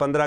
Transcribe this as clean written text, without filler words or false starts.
15